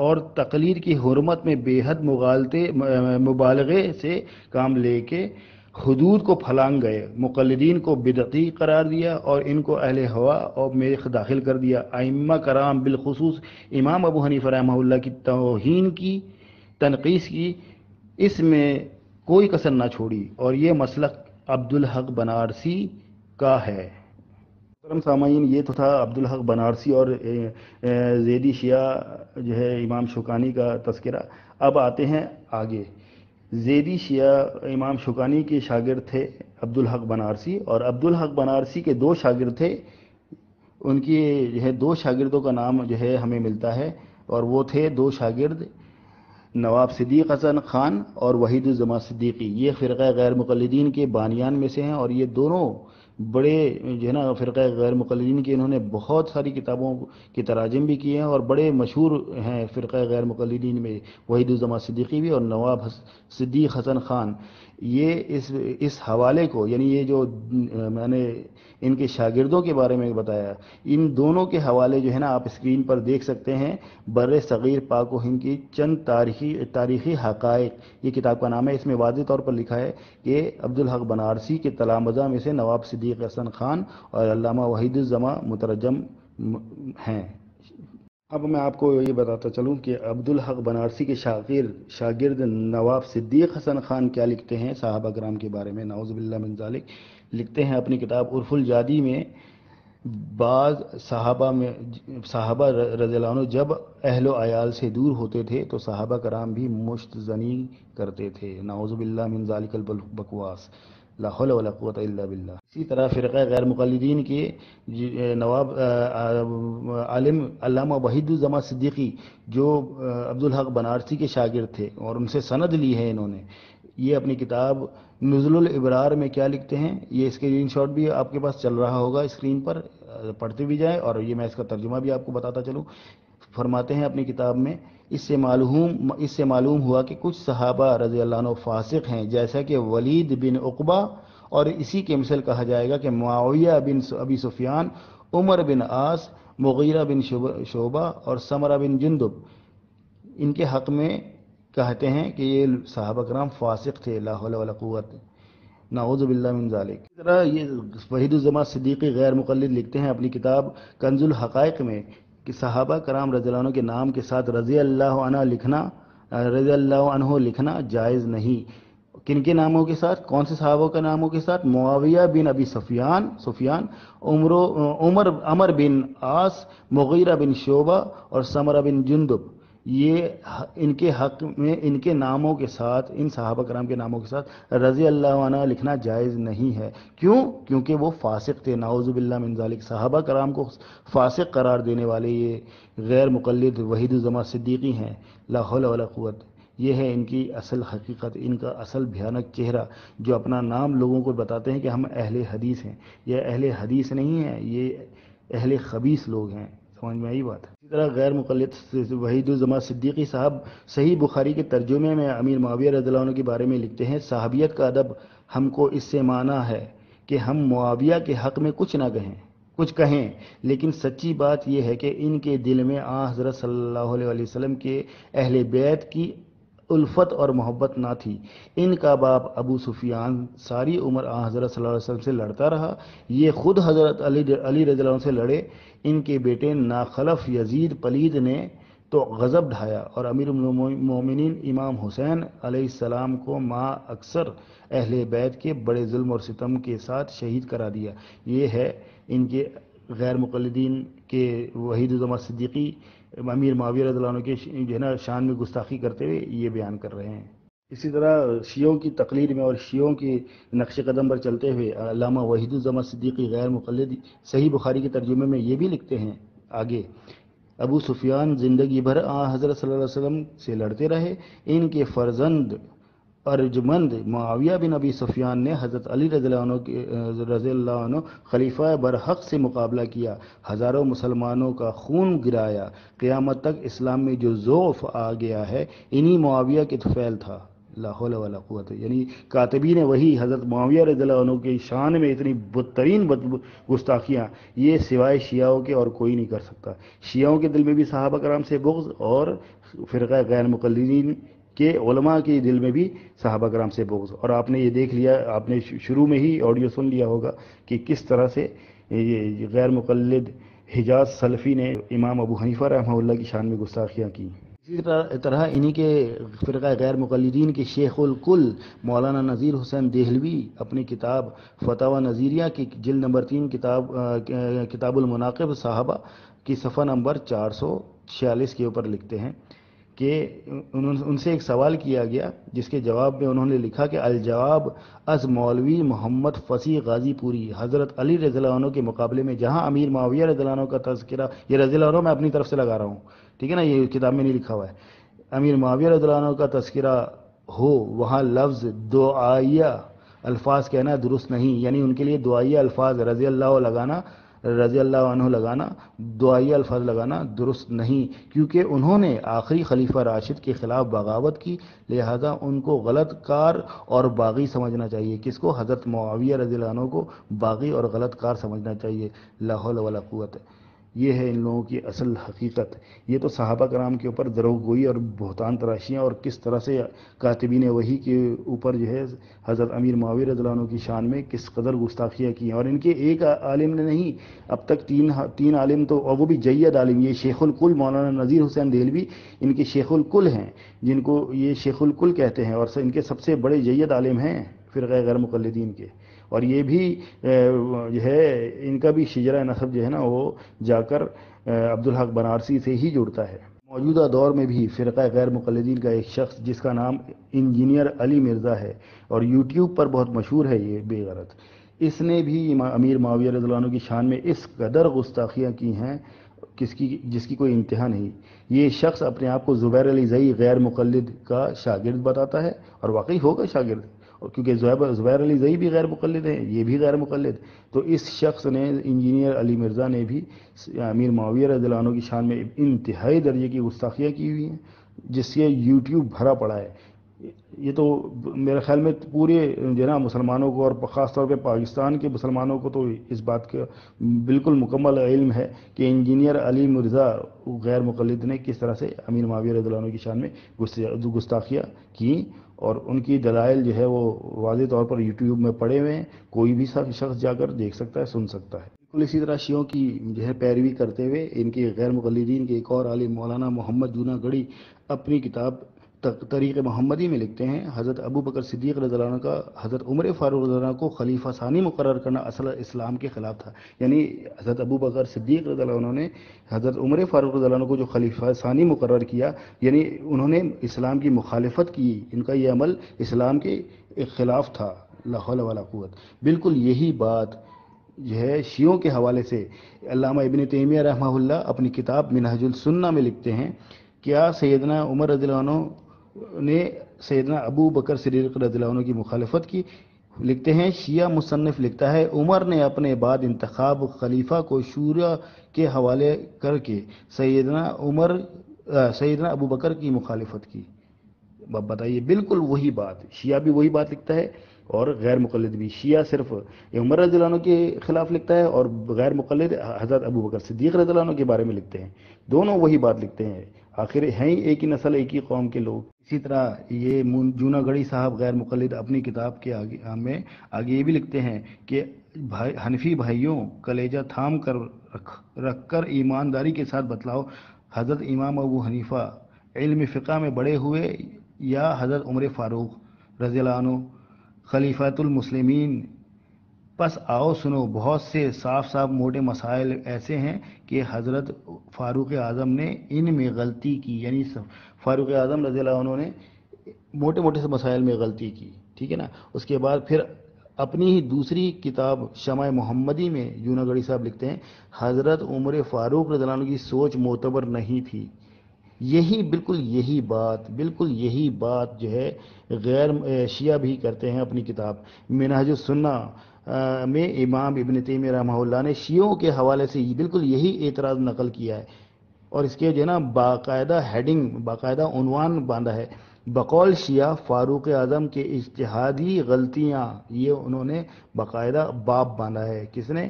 اور تقلید کی حرمت میں بے حد مبالغے سے کام لے کے حدود کو پھلانگ گئے، مقلدین کو بدعتی قرار دیا اور ان کو اہل ہوا اور میخ داخل کر دیا۔ ائمہ کرام بالخصوص امام ابو حنیفہ رحمہ اللہ کی توہین کی، تنقیص کی، اس میں کوئی کسر نہ چھوڑی، اور یہ مسلک عبدالحق بنارسی کا ہے۔ محترم سامعین، یہ تو تھا عبدالحق بنارسی اور زیدی شیعہ جو ہے امام شوکانی کا تذکرہ۔ اب آتے ہیں آگے۔ زیدی شیعہ امام شوکانی کے شاگرد تھے عبدالحق بنارسی، اور عبدالحق بنارسی کے دو شاگرد تھے۔ ان کی جو ہے دو شاگردوں کا نام جو ہے ہمیں ملتا ہے، اور وہ تھے دو شاگرد نواب صدیق حسن خان اور وحید الزماں صدیقی۔ یہ فرقہ غیر مقلدین کے بانیان میں سے ہیں، اور یہ دونوں بڑے جو ہے نا فرقہ غیر مقلدین کے، انہوں نے بہت ساری کتابوں کی تراجم بھی کیے ہیں، اور بڑے مشہور ہیں فرقہ غیر مقلدین میں وحید الزماں صدیقی بھی اور نواب صدیق حسن خان۔ یہ اس حوالے کو، یعنی یہ جو میں نے ان کے شاگردوں کے بارے میں بتایا، ان دونوں کے حوالے جو ہے نا آپ اسکرین پر دیکھ سکتے ہیں۔ بر صغیر پاک و ہند کی چند تاریخی حقائق، یہ کتاب کا نام ہے۔ اس میں واضح طور پر لکھا ہے کہ عبدالحق بنارسی کے تلامذہ میں سے نواب صدیق حسن خان اور علامہ وحید الزماں مترجم ہیں۔ اب میں آپ کو یہ بتاتا چلوں کہ عبدالحق بنارسی کے شاگرد نواب صدیق حسن خان کیا لکھتے ہیں صحابہ کرام کے بارے میں، نعوذ باللہ من ذالک۔ لکھتے ہیں اپنی کتاب عرف الجادی میں، بعض صحابہ رضی اللہ عنہ جب اہل و عیال سے دور ہوتے تھے تو صحابہ کرام بھی مشت زنی کرتے تھے، نعوذ باللہ من ذالک البکواس، لا حول ولا قوت الا باللہ۔ اسی طرح فرقہ غیر مقلدین کے نواب عالم علامہ وحید الزماں صدیقی جو عبدالحق بنارسی کے شاگرد تھے، اور ان سے سند لی ہے انہوں نے، یہ اپنی کتاب نزل الابرار میں کیا لکھتے ہیں، یہ اسکرین شاٹ بھی آپ کے پاس چل رہا ہوگا اسکرین پر، پڑھتے بھی جائیں، اور یہ میں اس کا ترجمہ بھی آپ کو بتاتا چلوں۔ فرماتے ہیں اپنی کتاب میں، اس سے معلوم ہوا کہ کچھ صحابہ رضی اللہ عنہ فاسق ہیں، جیسا کہ ولید بن عقبہ، اور اسی کے مثل کہا جائے گا کہ معاویہ بن ابی سفیان، عمر بن عاص، مغیرہ بن شعبہ اور سمرہ بن جندب، ان کے حق میں کہتے ہیں کہ یہ صحابہ کرام فاسق تھے، لا حول ولا قوت، نعوذ باللہ من ذالک۔ اس طرح یہ وحید الزماں صدیقی غیر مقلد لکھتے ہیں اپنی کتاب کنز الحقائق میں کہ صحابہ کرام رضی اللہ عنہ کے نام کے ساتھ رضی اللہ عنہ لکھنا جائز نہیں۔ کن کے ناموں کے ساتھ؟ کون سے صحابہ کے ناموں کے ساتھ؟ معاویہ بن ابی سفیان، عمر بن عاص، مغیرہ بن شعبہ اور سمرہ بن جندب، یہ ان کے حق میں ان کے ناموں کے ساتھ، ان صحابہ کرام کے ناموں کے ساتھ رضی اللہ عنہ لکھنا جائز نہیں ہے۔ کیوں؟ کیونکہ وہ فاسق تھے، نعوذ باللہ من ذالک۔ صحابہ کرام کو فاسق قرار دینے والے یہ غیر مقلد وحید الزماں صدیقی ہیں، لا حول ولا قوت۔ یہ ہے ان کی اصل حقیقت، ان کا اصل بھیانک چہرہ، جو اپنا نام لوگوں کو بتاتے ہیں کہ ہم اہل حدیث ہیں۔ یہ اہل حدیث نہیں ہیں، یہ اہل خبیث لوگ ہیں۔ سمجھ میں آئی بات؟ اسی طرح غیر مقلد وحید الزماں صدیقی صاحب صحیح بخاری کے ترجمے میں امیر معاویہ رضی اللہ عنہ کے بارے میں لکھتے ہیں، صحابیت کا ادب ہم کو اس سے مانا ہے کہ ہم معاویہ کے حق میں کچھ کہیں، لیکن سچی بات یہ ہے کہ ان کے دل میں حضرت صلی اللہ علیہ وسلم کے اہل بیت کی الفت اور محبت نہ تھی۔ ان کا باپ ابو سفیان ساری عمر حضرت صلی اللہ علیہ وسلم سے لڑتا رہا، یہ خود حضرت علی رضی اللہ عنہ سے لڑے۔ ان کے بیٹے ناخلف یزید پلید نے تو غضب ڈھایا اور امیر المومنین امام حسین علیہ السلام کو مع اکثر اہل بیت کے بڑے ظلم اور ستم کے ساتھ شہید کرا دیا۔ یہ ہے ان کے غیر مقلدین کے وحید الزماں صدیقی امیر معاویہ رضی اللہ عنہ کے جو ہے نا شان میں گستاخی کرتے ہوئے یہ بیان کر رہے ہیں۔ اسی طرح شیعوں کی تقلید میں اور شیعوں کی نقش قدم پر چلتے ہوئے علامہ وحید الزماں صدیقی غیر مقلد صحیح بخاری کے ترجمے میں یہ بھی لکھتے ہیں آگے، ابو سفیان زندگی بھر حضرت صلی اللہ علیہ وسلم سے لڑتے رہے، ان کے فرزند ارجمند معاویہ بن ابی سفیان نے حضرت علی رضی اللہ عنہ خلیفہ برحق سے مقابلہ کیا، ہزاروں مسلمانوں کا خون گرایا، قیامت تک اسلام میں جو ضعف آ گیا ہے انہی معاویہ کے طفیل تھا، لا حول ولا قوت۔ یعنی کاتبین وہی حضرت معاویہ رضی اللہ عنہ کی شان میں اتنی بدترین گستاخیاں یہ سوائے شیعوں کے اور کوئی نہیں کر سکتا۔ شیعوں کے دل میں بھی صحابہ کرام سے بغض اور فرقہ غیر مقلدین کے علماء کے دل میں بھی صحابہ کرام سے بغض. اور آپ نے یہ دیکھ لیا، آپ نے شروع میں ہی آڈیو سن لیا ہوگا کہ کس طرح سے یہ غیر مقلد حجاز سلفی نے امام ابو حنیفہ رحمہ اللہ کی شان میں گستاخیاں کی. اسی طرح انہی کے فرقہ غیر مقلدین کے شیخ الکل مولانا نذیر حسین دہلوی اپنی کتاب فتاوی نظیریہ کی جلد نمبر 3 کتاب المناقب صحابہ کی صفحہ نمبر 446 کے اوپر لکھتے ہیں کہ ان سے ایک سوال کیا گیا جس کے جواب میں انہوں نے لکھا کہ الجواب از مولوی محمد فصیح غازی پوری حضرت علی رضی اللہ عنہ کے مقابلے میں جہاں امیر معاویہ رضی اللہ عنہ کا تذکرہ، یہ رضی اللہ عنہ میں اپنی طرف سے لگا رہا ہوں، ٹھیک ہے نا، یہ کتاب میں نہیں لکھا ہوا ہے، امیر معاویہ رضی اللہ عنہ کا تذکرہ ہو، وہاں لفظ دعائیہ الفاظ کہنا درست نہیں، یعنی ان کے لیے دعائیہ الفاظ رضی اللہ لگانا، رضی اللہ عنہ لگانا، دعائیہ الفاظ لگانا درست نہیں، کیونکہ انہوں نے آخری خلیفہ راشد کے خلاف بغاوت کی، لہذا ان کو غلط کار اور باغی سمجھنا چاہیے. کس کو؟ حضرت معاویہ رضی اللہ عنہ کو باغی اور غلط کار سمجھنا چاہیے. لا حول ولا قوت. یہ ہے ان لوگوں کی اصل حقیقت. یہ تو صحابہ کرام کے اوپر دروغ گوئی اور بہتان تراشیاں اور کس طرح سے کاتبین وحی کے اوپر جو ہے حضرت امیر معاویہ رضی اللہ عنہ کی شان میں کس قدر گستاخیاں کی ہیں. اور ان کے ایک عالم نے نہیں، اب تک تین عالم تو، اور وہ بھی جید عالم، یہ شیخ الکل مولانا نذیر حسین دہلوی ان کے شیخ الکل ہیں، جن کو یہ شیخ الکل کہتے ہیں، اور ان کے سب سے بڑے جید عالم ہیں فرقہ غیر مقلدین کے. اور یہ بھی جو ہے ان کا بھی شجرہ نسب جو ہے نا وہ جا کر عبدالحق بنارسی سے ہی جڑتا ہے. موجودہ دور میں بھی فرقہ غیر مقلدین کا ایک شخص جس کا نام انجینئر علی مرزا ہے اور یوٹیوب پر بہت مشہور ہے یہ بے غرض، اس نے بھی امیر معاویہ رضی اللہ عنہ کی شان میں اس قدر گستاخیاں کی ہیں جس کی کوئی انتہا نہیں. یہ شخص اپنے آپ کو زبیر علی زئی غیر مقلد کا شاگرد بتاتا ہے، اور واقعی ہوگا شاگرد، اور کیونکہ زبیر علی زئی بھی غیر مقلد ہیں، یہ بھی غیر مقلد. تو اس شخص نے، انجینئر علی مرزا نے بھی امیر معاویہ رضی اللہ عنہ کی شان میں انتہائی درجے کی گستاخیاں کی ہوئی ہیں، جس سے یوٹیوب بھرا پڑا ہے. یہ تو میرے خیال میں پورے جو ہے نا مسلمانوں کو، اور خاص طور پہ پاکستان کے مسلمانوں کو تو اس بات کا بالکل مکمل علم ہے کہ انجینئر علی مرزا غیر مقلد نے کس طرح سے امیر معاویہ رضی اللہ عنہ کی شان میں گستاخیاں کی، اور ان کی دلائل جو ہے وہ واضح طور پر یوٹیوب میں پڑے ہوئے ہیں، کوئی بھی شخص جا کر دیکھ سکتا ہے، سن سکتا ہے. بالکل اسی طرح شیعوں کی جو ہے پیروی کرتے ہوئے ان کے غیر مقلدین کے ایک اور عالم مولانا محمد جونہ گڑھی اپنی کتاب طریق محمدی میں لکھتے ہیں حضرت ابو بکر صدیق رضی اللہ عنہ کا حضرت عمر فاروق رضی اللہ عنہ کو خلیفہ ثانی مقرر کرنا اصل اسلام کے خلاف تھا. یعنی حضرت ابو بکر صدیق رضی اللہ عنہ نے حضرت عمر فاروق رضی اللہ عنہ کو جو خلیفہ ثانی مقرر کیا، یعنی انہوں نے اسلام کی مخالفت کی، ان کا یہ عمل اسلام کے خلاف تھا. لا حول ولا قوت. بالکل یہی بات جو ہے شیعوں کے حوالے سے علامہ ابن تیمیہ رحمہ اللہ اپنی کتاب منہج السنہ میں لکھتے ہیں. کیا سیدنا عمر رضی اللہ عنہ نے سیدنا ابو بکر صدیق رضی اللہ عنہ کی مخالفت کی؟ لکھتے ہیں شیعہ مصنف لکھتا ہے عمر نے اپنے بعد انتخاب خلیفہ کو شورا کے حوالے کر کے سیدنا ابو بکر کی مخالفت کی. اب بتائیے، بالکل وہی بات شیعہ بھی وہی بات لکھتا ہے اور غیر مقلد بھی. شیعہ صرف عمر رضی اللہ عنہ کے خلاف لکھتا ہے اور غیر مقلد حضرت ابو بکر صدیق رضی اللہ عنہ کے بارے میں لکھتے ہیں. دونوں وہی بات لکھتے ہیں، آخر ہیں ہی ایک ہی نسل، ایک ہی قوم کے لوگ. اسی طرح یہ جونہ گڑھی صاحب غیر مقلد اپنی کتاب کے آگے یہ بھی لکھتے ہیں کہ حنفی بھائیوں کلیجہ تھام کر رکھ کر ایمانداری کے ساتھ بتلاؤ، حضرت امام ابو حنیفہ علم فقہ میں بڑے ہوئے یا حضرت عمر فاروق رضی اللہ عنہ خلیفۃ المسلمین؟ پس آؤ سنو، بہت سے صاف موٹے مسائل ایسے ہیں کہ حضرت فاروق اعظم نے ان میں غلطی کی، یعنی فاروق اعظم رضی اللہ عنہ نے موٹے سے مسائل میں غلطی کی، ٹھیک ہے نا. اس کے بعد پھر اپنی ہی دوسری کتاب شمع محمدی میں جونہ گڑھی صاحب لکھتے ہیں حضرت عمر فاروق رضی اللہ عنہ کی سوچ معتبر نہیں تھی. بالکل یہی بات جو ہے غیر شیعہ بھی کرتے ہیں. اپنی کتاب منہج السنہ میں امام ابن تیمیہ رحمہ اللہ نے شیعوں کے حوالے سے بالکل یہی اعتراض نقل کیا ہے، اور اس کے جو ہے نا باقاعدہ ہیڈنگ، باقاعدہ عنوان باندھا ہے بقول شیعہ فاروق اعظم کے اجتہادی غلطیاں. یہ انہوں نے باقاعدہ باب باندھا ہے. کس نے؟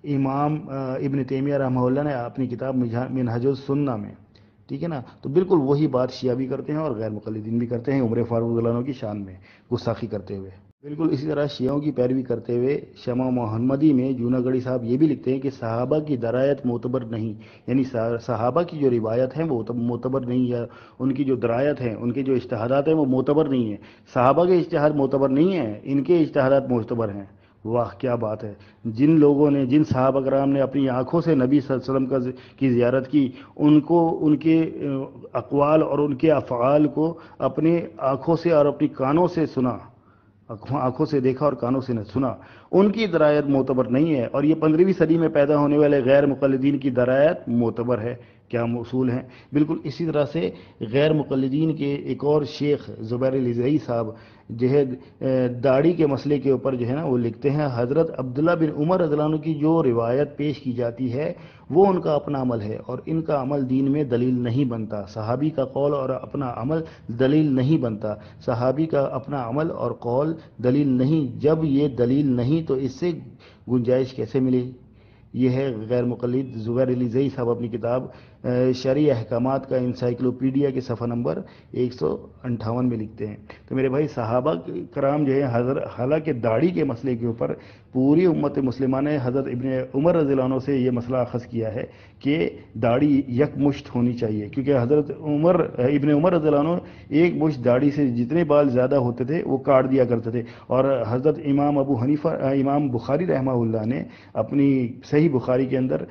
امام ابن تیمیہ رحمہ اللہ نے اپنی کتاب منہج السنہ میں، ٹھیک ہے نا؟ تو بالکل وہی بات شیعہ بھی کرتے ہیں اور غیر مقلدین بھی کرتے ہیں عمر فاروق رضی اللہ عنہ کی شان میں گستاخی کرتے ہوئے۔ بالکل اسی طرح شیعوں کی پیروی کرتے ہوئے شمع محمدی میں جوناگڑھی صاحب یہ بھی لکھتے ہیں کہ صحابہ کی درایت معتبر نہیں، یعنی صحابہ کی جو روایت ہیں وہ معتبر نہیں، یا ان کی جو درایت ہیں، ان کے جو اجتہادات ہیں وہ معتبر نہیں ہیں۔ صحابہ کے اجتہاد معتبر نہیں ہیں، ان کے اجتہادات معتبر ہیں۔ واہ کیا بات ہے! جن لوگوں نے، جن صحابہ کرام نے اپنی آنکھوں سے نبی صلی اللہ علیہ وسلم کی زیارت کی، ان کو ان کے اقوال اور ان کے افعال کو اپنی آنکھوں سے اور اپنی کانوں سے سنا، آنکھوں سے دیکھا اور کانوں سے سنا، ان کی درایت معتبر نہیں ہے، اور یہ 15ویں صدی میں پیدا ہونے والے غیر مقلدین کی درایت معتبر ہے۔ کیا اصول ہیں! بالکل اسی طرح سے غیر مقلدین کے ایک اور شیخ زبیر الزئی صاحب جو ہے داڑھی کے مسئلے کے اوپر جو ہے نا وہ لکھتے ہیں، حضرت عبداللہ بن عمر رضی اللہ عنہ کی جو روایت پیش کی جاتی ہے وہ ان کا اپنا عمل ہے، اور ان کا عمل دین میں دلیل نہیں بنتا۔ صحابی کا قول اور اپنا عمل دلیل نہیں بنتا، صحابی کا اپنا عمل اور قول دلیل نہیں۔ جب یہ دلیل نہیں تو اس سے گنجائش کیسے ملے؟ یہ ہے غیر مقلد زبیر الزئی صاحب اپنی کتاب شرعی احکامات کا انسائکلوپیڈیا کے صفحہ نمبر 158 میں لکھتے ہیں۔ تو میرے بھائی صحابہ کرام جو ہے حالانکہ داڑھی کے مسئلے کے اوپر پوری امت مسلمہ نے حضرت ابن عمر رضی اللہ عنہ سے یہ مسئلہ اخذ کیا ہے کہ داڑھی یک مشت ہونی چاہیے، کیونکہ حضرت ابن عمر رضی اللہ عنہ ایک مشت داڑھی سے جتنے بال زیادہ ہوتے تھے وہ کاٹ دیا کرتے تھے، اور حضرت امام بخاری رحمہ اللہ نے اپنی صحیح بخاری کے اندر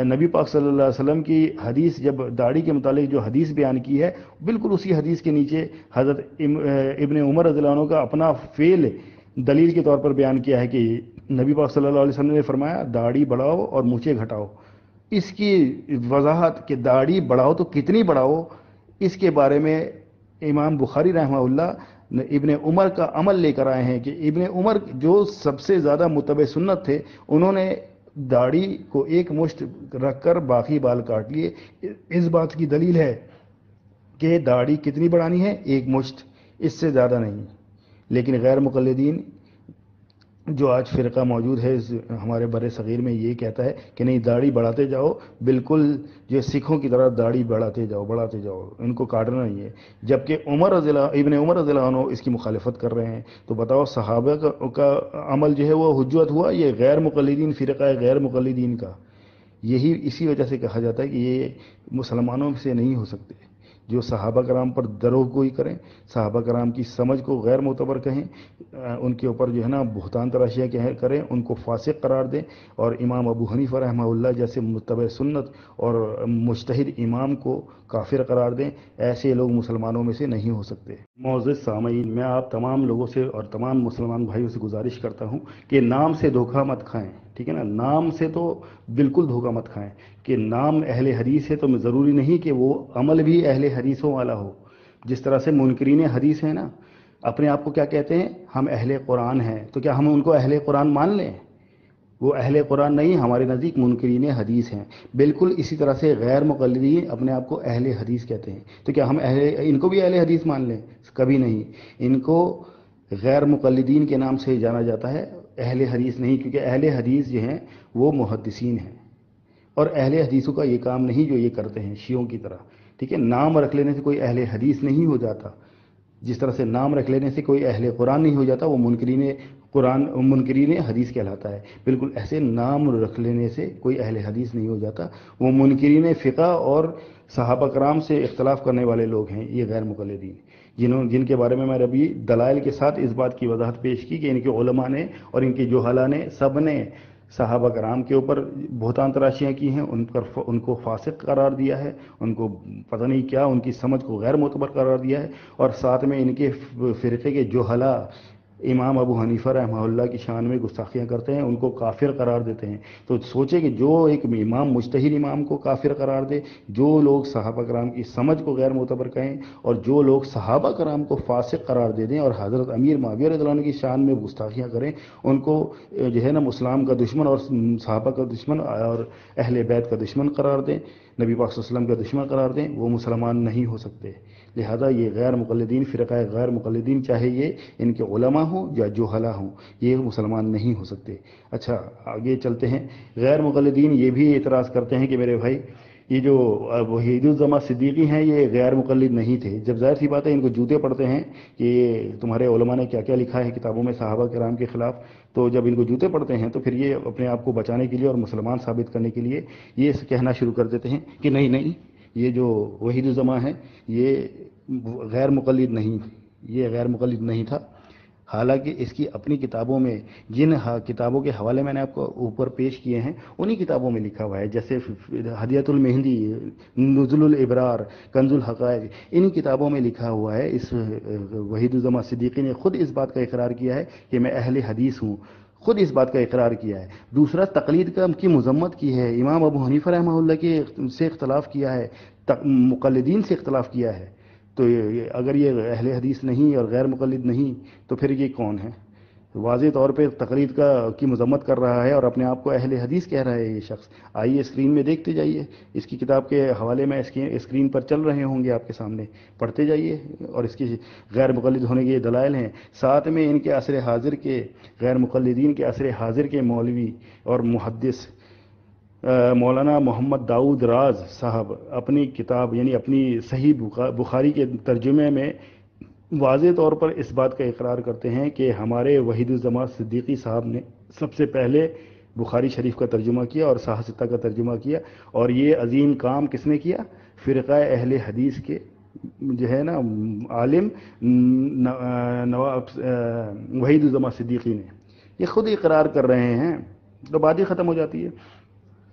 نبی پاک صلی اللہ علیہ وسلم کی حدیث، جب داڑھی کے متعلق جو حدیث بیان کی ہے، بالکل اسی حدیث کے نیچے حضرت ابن عمر رضی اللہ عنہ کا اپنا فعل دلیل کے طور پر بیان کیا ہے کہ نبی پاک صلی اللہ علیہ وسلم نے فرمایا داڑھی بڑھاؤ اور مونچھیں گھٹاؤ۔ اس کی وضاحت کہ داڑھی بڑھاؤ تو کتنی بڑھاؤ، اس کے بارے میں امام بخاری رحمہ اللہ ابن عمر کا عمل لے کر آئے ہیں کہ ابن عمر جو سب سے زیادہ متبع سنت تھے، انہوں نے داڑھی کو ایک مشت رکھ کر باقی بال کاٹ لیے۔ اس بات کی دلیل ہے کہ داڑھی کتنی بڑھانی ہے؟ ایک مشت، اس سے زیادہ نہیں۔ لیکن غیر مقلدین جو آج فرقہ موجود ہے ہمارے بر صغیر میں، یہ کہتا ہے کہ نہیں داڑھی بڑھاتے جاؤ، بالکل جو سکھوں کی طرح داڑھی بڑھاتے جاؤ، ان کو کاٹنا نہیں ہے، جبکہ ابن عمر رضی اللہ عنہ اس کی مخالفت کر رہے ہیں۔ تو بتاؤ صحابہ کا عمل جو ہے وہ حجت ہوا، یہ غیر مقلدین فرقہ غیر مقلدین کا؟ اسی وجہ سے کہا جاتا ہے کہ یہ مسلمانوں سے نہیں ہو سکتے جو صحابہ کرام پر دروگوئی کریں، صحابہ کرام کی سمجھ کو غیر معتبر کہیں، ان کے اوپر جو ہے نا بہتان تراشیاں کریں، ان کو فاسق قرار دیں، اور امام ابو حنیفہ رحمہ اللہ جیسے متبع سنت اور مجتہد امام کو کافر قرار دیں، ایسے لوگ مسلمانوں میں سے نہیں ہو سکتے۔ معزز سامعین، میں آپ تمام لوگوں سے اور تمام مسلمان بھائیوں سے گزارش کرتا ہوں کہ نام سے دھوکہ مت کھائیں، ٹھیک ہے نا؟ نام سے تو بالکل دھوکہ مت کھائیں کہ نام اہل حدیث ہے تو ضروری نہیں کہ وہ عمل بھی اہل حدیثوں والا ہو۔ جس طرح سے منکرین حدیث ہیں نا، اپنے آپ کو کیا کہتے ہیں؟ ہم اہل قرآن ہیں، تو کیا ہم ان کو اہل قرآن مان لیں؟ وہ اہل قرآن نہیں، ہمارے نزدیک منکرین حدیث ہیں۔ بالکل اسی طرح سے غیر مقلدین اپنے آپ کو اہل حدیث کہتے ہیں، تو کیا ہم ان کو بھی اہل حدیث مان لیں؟ کبھی نہیں۔ ان کو غیر مقلدین کے نام سے جانا جاتا ہے، اہل حدیث نہیں، کیونکہ اہل حدیث جو ہیں وہ محدثین ہیں، اور اہل حدیثوں کا یہ کام نہیں جو یہ کرتے ہیں شیعوں کی طرح، ٹھیک ہے؟ نام رکھ لینے سے کوئی اہل حدیث نہیں ہو جاتا، جس طرح سے نام رکھ لینے سے کوئی اہل قرآن نہیں ہو جاتا، وہ منکرین حدیث کہلاتا ہے۔ بالکل ایسے نام رکھ لینے سے کوئی اہل حدیث نہیں ہو جاتا، وہ منکرین فقہ اور صحابہ کرام سے اختلاف کرنے والے لوگ ہیں یہ غیر مقلدین، جن کے بارے میں میں ابھی دلائل کے ساتھ اس بات کی وضاحت پیش کی کہ ان کے علماء نے اور ان کے جہلاء نے سب نے صحابہ کرام کے اوپر بہتان تراشیاں کی ہیں، ان کو فاسق قرار دیا ہے، ان کو پتہ نہیں کیا، ان کی سمجھ کو غیر معتبر قرار دیا ہے، اور ساتھ میں ان کے فرقے کے جہلاء امام ابو حنیفہ رحمہ اللہ کی شان میں گستاخیاں کرتے ہیں، ان کو کافر قرار دیتے ہیں۔ تو سوچے کہ جو ایک امام مجتہد امام کو کافر قرار دے، جو لوگ صحابہ کرام کی سمجھ کو غیر معتبر کہیں، اور جو لوگ صحابہ کرام کو فاسق قرار دے دیں اور حضرت امیر معاویہ رضی اللہ عنہ کی شان میں گستاخیاں کریں، ان کو جو ہے نا اسلام کا دشمن اور صحابہ کا دشمن اور اہل بیت کا دشمن قرار دیں، نبی پاک صلی اللہ علیہ وسلم کا دشمن قرار دیں، وہ مسلمان نہیں ہو سکتے۔ لہذا یہ غیر مقلدین فرقہ غیر مقلدین، چاہے یہ ان کے علماء ہوں یا جہلاء ہوں، یہ مسلمان نہیں ہو سکتے۔ اچھا آگے چلتے ہیں۔ غیر مقلدین یہ بھی اعتراض کرتے ہیں کہ میرے بھائی یہ جو وحید الزما صدیقی ہیں یہ غیر مقلد نہیں تھے. جب ظاہر سی بات ہے ان کو جوتے پڑتے ہیں کہ یہ تمہارے علماء نے کیا کیا لکھا ہے کتابوں میں صحابہ کرام کے خلاف، تو جب ان کو جوتے پڑتے ہیں تو پھر یہ اپنے آپ کو بچانے کے لیے اور مسلمان ثابت کرنے کے لیے یہ کہنا شروع کر دیتے ہیں کہ نہیں نہیں، یہ جو وحید الزما ہے یہ غیر مقلد نہیں، یہ غیر مقلد نہیں تھا. حالانکہ اس کی اپنی کتابوں میں، جن کتابوں کے حوالے میں نے آپ کو اوپر پیش کیے ہیں انہی کتابوں میں لکھا ہوا ہے، جیسے ہدیۃ المہندی، نزل الابرار، کنز الحقائق، انہی کتابوں میں لکھا ہوا ہے. اس وحید الزما صدیقی نے خود اس بات کا اقرار کیا ہے کہ میں اہل حدیث ہوں، خود اس بات کا اقرار کیا ہے. دوسرا، تقلید کی مذمت کی ہے. امام ابو حنیفہ رحمہ اللہ کے سے اختلاف کیا ہے، مقلدین سے اختلاف کیا ہے. تو اگر یہ اہل حدیث نہیں اور غیر مقلد نہیں تو پھر یہ کون ہے؟ واضح طور پہ تقلید کی مذمت کر رہا ہے اور اپنے آپ کو اہل حدیث کہہ رہا ہے یہ شخص. آئیے اسکرین میں دیکھتے جائیے، اس کی کتاب کے حوالے میں اسکرین پر چل رہے ہوں گے آپ کے سامنے، پڑھتے جائیے اور اس کی غیر مقلد ہونے کے یہ دلائل ہیں. ساتھ میں ان کے عصر حاضر کے، غیر مقلدین کے عصر حاضر کے مولوی اور محدث مولانا محمد داؤد راز صاحب اپنی کتاب یعنی اپنی صحیح بخاری کے ترجمے میں واضح طور پر اس بات کا اقرار کرتے ہیں کہ ہمارے وحید الزما صدیقی صاحب نے سب سے پہلے بخاری شریف کا ترجمہ کیا اور صحاح ستہ کا ترجمہ کیا. اور یہ عظیم کام کس نے کیا؟ فرقہ اہل حدیث کے جو ہے نا عالم وحید الزما صدیقی نے. یہ خود اقرار کر رہے ہیں تو بات ہی ختم ہو جاتی ہے.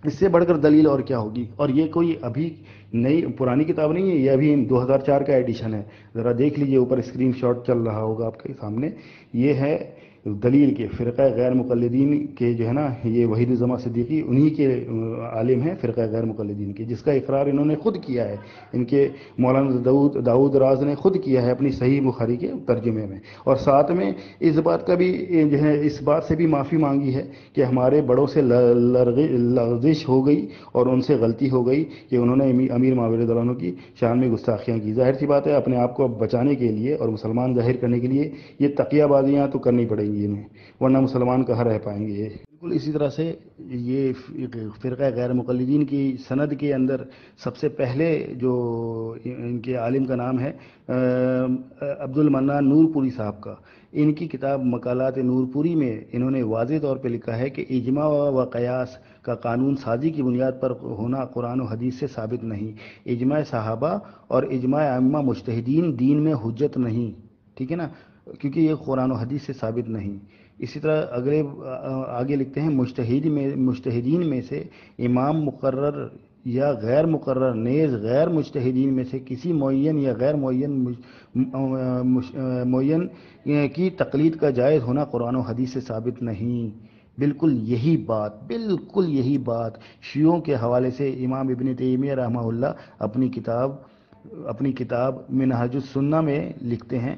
اس سے بڑھ کر دلیل اور کیا ہوگی؟ اور یہ کوئی ابھی نئی پرانی کتاب نہیں ہے، یہ ابھی 2004 کا ایڈیشن ہے. ذرا دیکھ لیجئے، اوپر اسکرین شاٹ چل رہا ہوگا آپ کے سامنے. یہ ہے دلیل کے فرقہ غیر مقلدین کے جو ہے نا، یہ وحید الزما صدیقی انہی کے عالم ہیں فرقہ غیر مقلدین کے، جس کا اقرار انہوں نے خود کیا ہے. ان کے مولانا داؤد راز نے خود کیا ہے اپنی صحیح بخاری کے ترجمے میں. اور ساتھ میں اس بات کا بھی جو ہے، اس بات سے بھی معافی مانگی ہے کہ ہمارے بڑوں سے لغزش ہو گئی اور ان سے غلطی ہو گئی کہ انہوں نے امیر معاویہ رضی اللہ عنہ کی شان میں گستاخیاں کی. ظاہر سی بات ہے اپنے آپ کو بچانے کے لیے اور مسلمان ظاہر کرنے کے لیے یہ تقیہ بازیاں تو کرنی پڑیں گی انہیں، ورنہ مسلمان کہاں رہ پائیں گے. بالکل اسی طرح سے یہ فرقہ غیر مقلدین کی سند کے اندر سب سے پہلے جو ان کے عالم کا نام ہے عبد المنان نور پوری صاحب کا. ان کی کتاب مقالات نور پوری میں انہوں نے واضح طور پہ لکھا ہے کہ اجماع و قیاس کا قانون سازی کی بنیاد پر ہونا قرآن و حدیث سے ثابت نہیں. اجماع صحابہ اور اجماع ائمہ مجتہدین دین میں حجت نہیں، ٹھیک ہے نا، کیونکہ یہ قرآن و حدیث سے ثابت نہیں. اسی طرح آگے لکھتے ہیں مجتہدین میں سے امام مقرر یا غیر مقرر نیز غیر مجتہدین میں سے کسی معین یا غیر معین کی تقلید کا جائز ہونا قرآن و حدیث سے ثابت نہیں. بالکل یہی بات شیعوں کے حوالے سے امام ابن تیمیہ رحمہ اللہ اپنی کتاب منہاج السنہ میں لکھتے ہیں.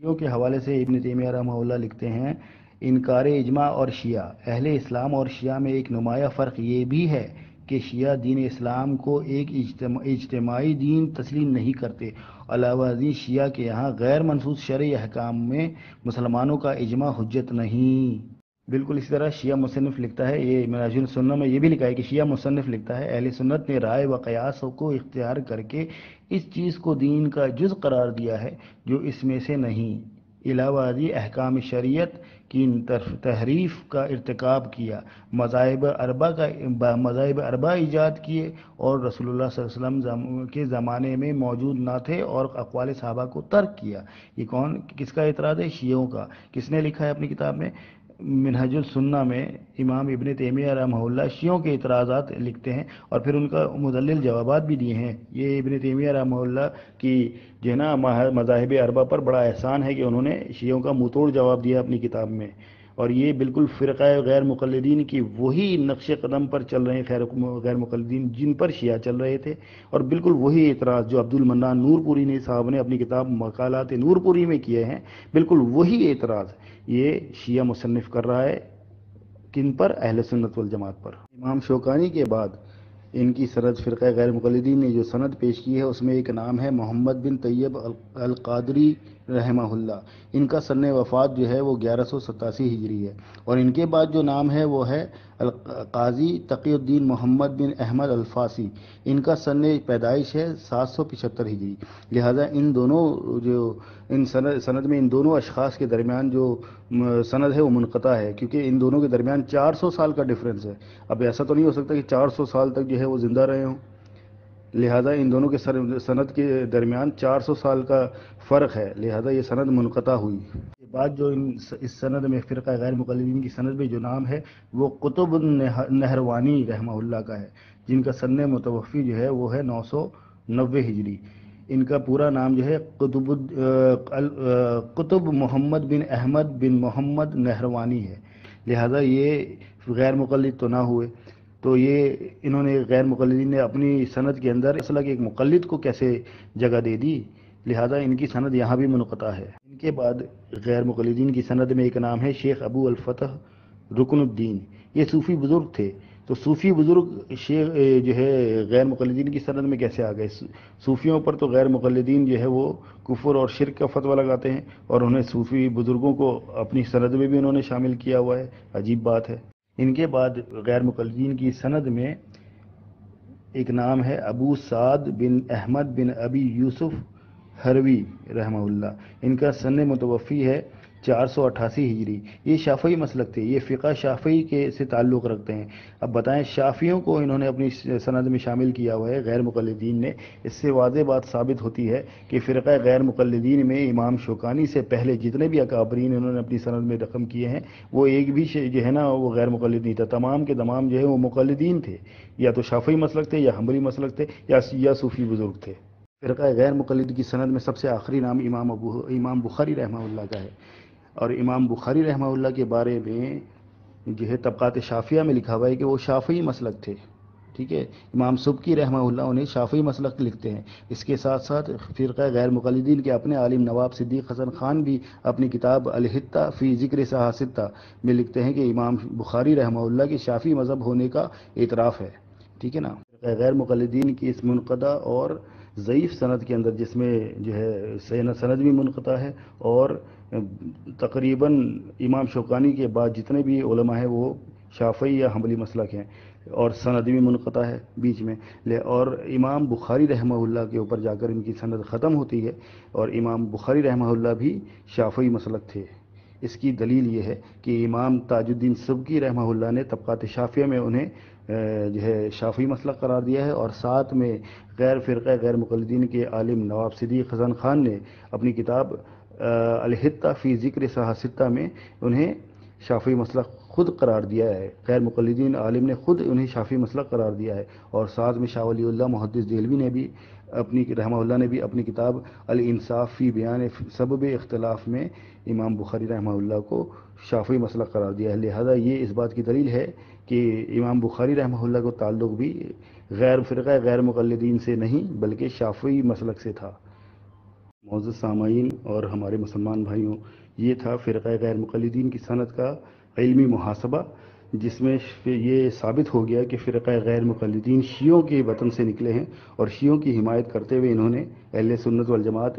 شیعوں کے حوالے سے ابن تیمیہ رحمہ اللہ لکھتے ہیں، انکار اجماع اور شیعہ. اہل اسلام اور شیعہ میں ایک نمایاں فرق یہ بھی ہے کہ شیعہ دین اسلام کو ایک اجتماعی دین تسلیم نہیں کرتے. علاوہ ازیں شیعہ کے یہاں غیر منصوص شرعی احکام میں مسلمانوں کا اجماع حجت نہیں. بالکل اسی طرح شیعہ مصنف لکھتا ہے، یہ منہاج السنہ میں یہ بھی لکھا ہے کہ شیعہ مصنف لکھتا ہے اہل سنت نے رائے و قیاس کو اختیار کر کے اس چیز کو دین کا جز قرار دیا ہے جو اس میں سے نہیں. علاوہ ازیں احکام شریعت کی تحریف کا ارتکاب کیا، مذاہب اربع ایجاد کیے اور رسول اللہ صلی اللہ علیہ وسلم کے زمانے میں موجود نہ تھے اور اقوال صحابہ کو ترک کیا. یہ کس کا اعتراض ہے؟ شیعوں کا. کس نے لکھا ہے اپنی کتاب میں منہج السنہ میں؟ امام ابن تیمیہ رحمہ اللہ شیعوں کے اعتراضات لکھتے ہیں اور پھر ان کا مدلل جوابات بھی دیے ہیں. یہ ابن تیمیہ رحمہ اللہ کی جو ہے نا مذاہب اربع پر بڑا احسان ہے کہ انہوں نے شیعوں کا منہ توڑ جواب دیا اپنی کتاب میں. اور یہ بالکل فرقہ غیر مقلدین کی وہی نقش قدم پر چل رہے ہیں، غیر مقلدین جن پر شیعہ چل رہے تھے، اور بالکل وہی اعتراض جو عبد المنان نور پوری صاحب نے اپنی کتاب مقالات نور پوری میں کیے ہیں، بالکل وہی اعتراض یہ شیعہ مصنف کر رہا ہے. کن پر؟ اہل سنت والجماعت پر. امام شوکانی کے بعد ان کی سند فرقہ غیر مقلدین نے جو سند پیش کی ہے اس میں ایک نام ہے محمد بن طیب القادری رحمہ اللہ، ان کا سن وفات جو ہے وہ 1187 ہجری ہے، اور ان کے بعد جو نام ہے وہ ہے قاضی تقی الدین محمد بن احمد الفاسی، ان کا سن پیدائش ہے 775 ہجری۔ لہذا ان دونوں جو ان سند میں ان دونوں اشخاص کے درمیان جو سند ہے وہ منقطع ہے، کیونکہ ان دونوں کے درمیان 400 سال کا ڈفرینس ہے۔ اب ایسا تو نہیں ہو سکتا کہ 400 سال تک جو ہے وہ زندہ رہے ہوں، لہذا ان دونوں کے سند کے درمیان 400 سال کا فرق ہے، لہذا یہ سند منقطع ہوئی۔ کے بعد جو اس سند میں فرقہ غیر مقلدین کی سند میں جو نام ہے وہ قطب النہروانی رحمہ اللہ کا ہے، جن کا سن متوفی جو ہے وہ ہے 990 ہجری۔ ان کا پورا نام جو ہے قطب محمد بن احمد بن محمد نہروانی ہے، لہذا یہ غیر مقلد تو نہ ہوئے۔ تو یہ انہوں نے غیر مقلدین نے اپنی سند کے اندر اصلا کہ ایک مقلد کو کیسے جگہ دے دی، لہذا ان کی سند یہاں بھی منقطع ہے۔ ان کے بعد غیر مقلدین کی سند میں ایک نام ہے شیخ ابو الفتح رکن الدین، یہ صوفی بزرگ تھے۔ تو صوفی بزرگ شیخ جو ہے غیر مقلدین کی سند میں کیسے آ گئے؟ صوفیوں پر تو غیر مقلدین جو ہے وہ کفر اور شرک کا فتویٰ لگاتے ہیں، اور انہیں صوفی بزرگوں کو اپنی سند میں بھی انہوں نے شامل کیا ہوا ہے، عجیب بات ہے۔ ان کے بعد غیر مقلدین کی سند میں ایک نام ہے ابو سعد بن احمد بن ابی یوسف ہروی رحمہ اللہ، ان کا سن متوفی ہے 488 ہجری۔ یہ شافعی مسلک تھے، یہ فقہ شافعی کے سے تعلق رکھتے ہیں۔ اب بتائیں، شافعیوں کو انہوں نے اپنی سند میں شامل کیا ہوا ہے غیر مقلدین نے، اس سے واضح بات ثابت ہوتی ہے کہ فرقہ غیر مقلدین میں امام شوکانی سے پہلے جتنے بھی اکابرین انہوں نے اپنی سند میں رقم کیے ہیں، وہ ایک بھی جو ہے نا وہ غیر مقلد نہیں تھا، تمام کے تمام جو ہے وہ مقلدین تھے، یا تو شافعی مسلک تھے، یا حنبلی مسلک تھے، یا صوفی بزرگ تھے۔ فرقہ غیر مقلد کی سند میں سب سے آخری نام امام بخاری رحمہ اللہ کا ہے، اور امام بخاری رحمہ اللہ کے بارے میں جو ہے طبقات شافعیہ میں لکھا ہوا ہے کہ وہ شافعی مسلک تھے، ٹھیک ہے۔ امام سبکی رحمہ اللہ انہیں شافعی مسلک لکھتے ہیں۔ اس کے ساتھ ساتھ فرقہ غیر مقلدین کے اپنے عالم نواب صدیق حسن خان بھی اپنی کتاب الحتہ فی ذکر صحاستہ میں لکھتے ہیں کہ امام بخاری رحمہ اللہ کے شافعی مذہب ہونے کا اعتراف ہے، ٹھیک ہے نا۔ فرقہ غیر مقلدین کی اس منقطع اور ضعیف سند کے اندر، جس میں جو ہے سند بھی منقطع ہے، اور تقریباً امام شوکانی کے بعد جتنے بھی علماء ہیں وہ شافعی یا حنبلی مسلک ہیں، اور سند بھی منقطع ہے بیچ میں، اور امام بخاری رحمہ اللہ کے اوپر جا کر ان کی سند ختم ہوتی ہے، اور امام بخاری رحمہ اللہ بھی شافعی مسلک تھے۔ اس کی دلیل یہ ہے کہ امام تاج الدین سبکی رحمہ اللہ نے طبقات شافعیہ میں انہیں جو ہے شافعی مسلک قرار دیا ہے، اور ساتھ میں فرقہ غیر مقلدین کے عالم نواب صدیق حسن خان نے اپنی کتاب الحتہ فی ذکر صحاستہ میں انہیں شافعی مسلک خود قرار دیا ہے، غیر مقلدین عالم نے خود انہیں شافعی مسلک قرار دیا ہے، اور ساتھ میں شاہ ولی اللہ محدث دہلوی نے بھی رحمہ اللہ نے بھی اپنی کتاب الانصاف فی بیان سبب اختلاف میں امام بخاری رحمہ اللہ کو شافعی مسلک قرار دیا ہے۔ لہذا یہ اس بات کی دلیل ہے کہ امام بخاری رحمہ اللہ کو تعلق بھی فرقہ غیر مقلدین سے نہیں بلکہ شافعی مسلک سے تھا۔ معزز سامعین اور ہمارے مسلمان بھائیوں، یہ تھا فرقہ غیر مقلدین کی سند کا علمی محاسبہ، جس میں یہ ثابت ہو گیا کہ فرقہ غیر مقلدین شیعوں کے وطن سے نکلے ہیں، اور شیعوں کی حمایت کرتے ہوئے انہوں نے اہل سنت والجماعت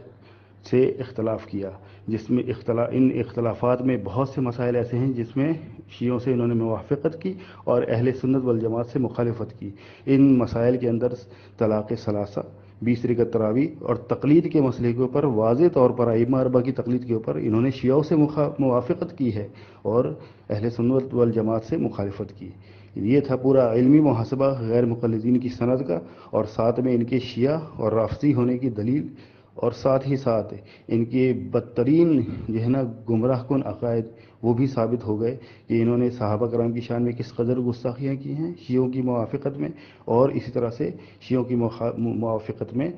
سے اختلاف کیا، جس میں ان اختلافات میں بہت سے مسائل ایسے ہیں جس میں شیعوں سے انہوں نے موافقت کی اور اہل سنت والجماعت سے مخالفت کی۔ ان مسائل کے اندر طلاق ثلاثہ، 20 رکعت تراویح اور تقلید کے مسئلے کے اوپر واضح طور پر ائمہ اربعہ کی تقلید کے اوپر انہوں نے شیعوں سے موافقت کی ہے اور اہل سنت والجماعت سے مخالفت کی۔ یہ تھا پورا علمی محاسبہ غیر مقلدین کی سند کا، اور ساتھ میں ان کے شیعہ اور رافضی ہونے کی دلیل، اور ساتھ ہی ساتھ ان کے بدترین جو ہے نا گمراہ کن عقائد وہ بھی ثابت ہو گئے کہ انہوں نے صحابہ کرام کی شان میں کس قدر گستاخیاں کی ہیں شیعوں کی موافقت میں، اور اسی طرح سے شیعوں کی موافقت میں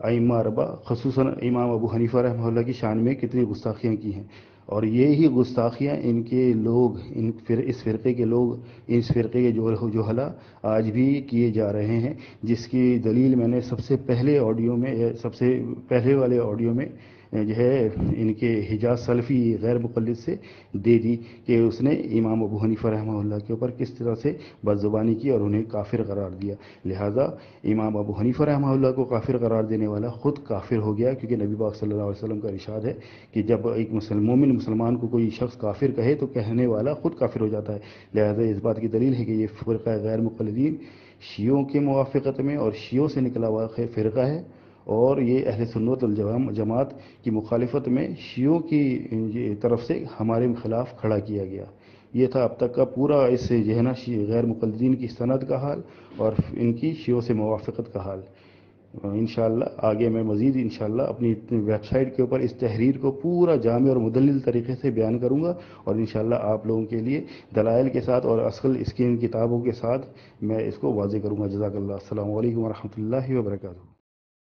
ائمہ اربعہ خصوصاً امام ابو حنیفہ رحمہ اللہ کی شان میں کتنی گستاخیاں کی ہیں، اور یہی گستاخیاں ان کے لوگ اس فرقے کے لوگ، اس فرقے کے جوہلا آج بھی کیے جا رہے ہیں، جس کی دلیل میں نے سب سے پہلے والے آڈیو میں جو ہے ان کے حجاز سلفی غیر مقلد سے دے دی کہ اس نے امام ابو حنیفہ رحمہ اللہ کے اوپر کس طرح سے بدزبانی کی اور انہیں کافر قرار دیا. لہٰذا امام ابو حنیفہ رحمہ اللہ کو کافر قرار دینے والا خود کافر ہو گیا، کیونکہ نبی پاک صلی اللہ علیہ وسلم کا ارشاد ہے کہ جب ایک مومن مسلمان کو کوئی شخص کافر کہے تو کہنے والا خود کافر ہو جاتا ہے. لہٰذا اس بات کی دلیل ہے کہ یہ فرقہ غیر مقلدین شیعوں کے موافقت میں اور شیعوں سے نکلا ہوا فرقہ ہے، اور یہ اہل سنت والجماعت کی مخالفت میں شیعوں کی طرف سے ہمارے خلاف کھڑا کیا گیا. یہ تھا اب تک کا پورا اس جو ہے نا غیر مقلدین کی سند کا حال اور ان کی شیعوں سے موافقت کا حال. انشاءاللہ آگے میں مزید انشاءاللہ اپنی ویب سائٹ کے اوپر اس تحریر کو پورا جامع اور مدلل طریقے سے بیان کروں گا، اور انشاءاللہ آپ لوگوں کے لیے دلائل کے ساتھ اور اصل اس کی کتابوں کے ساتھ میں اس کو واضح کروں گا. جزاک اللہ. السلام علیکم ورحمۃ اللہ وبرکاتہ.